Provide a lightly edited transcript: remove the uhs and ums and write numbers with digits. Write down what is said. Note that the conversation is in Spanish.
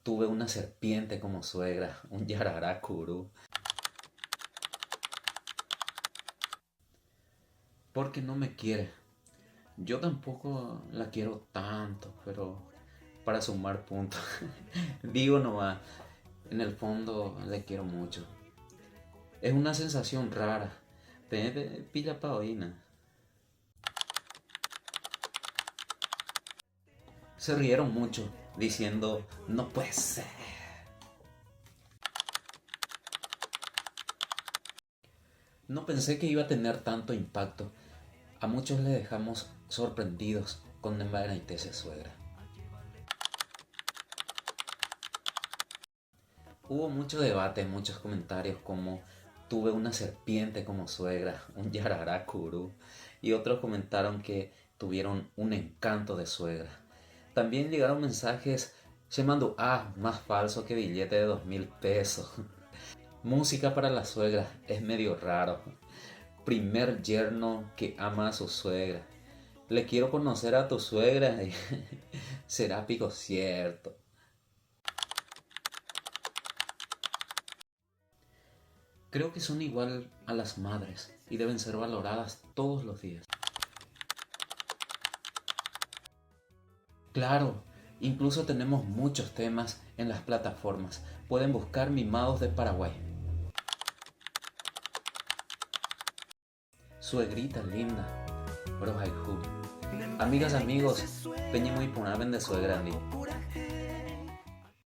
Tuve una serpiente como suegra, un yararacurú, porque no me quiere. Yo tampoco la quiero tanto, pero para sumar puntos. Digo nomás, en el fondo le quiero mucho. Es una sensación rara. Pilla paoína. Se rieron mucho, diciendo, no puede ser. No pensé que iba a tener tanto impacto. A muchos le dejamos sorprendidos con Nembainaitese suegra. Hubo mucho debate, muchos comentarios como tuve una serpiente como suegra, un yararacurú, y otros comentaron que tuvieron un encanto de suegra. También llegaron mensajes llamando más falso que billete de 2000 pesos. Música para la suegra es medio raro. Primer yerno que ama a su suegra. Le quiero conocer a tu suegra. Será pico cierto. Creo que son igual a las madres y deben ser valoradas todos los días. Claro, incluso tenemos muchos temas en las plataformas. Pueden buscar Mimados de Paraguay. Suegrita linda, bro haiku. Amigas, amigos, peñi muy punaven de suegrandi.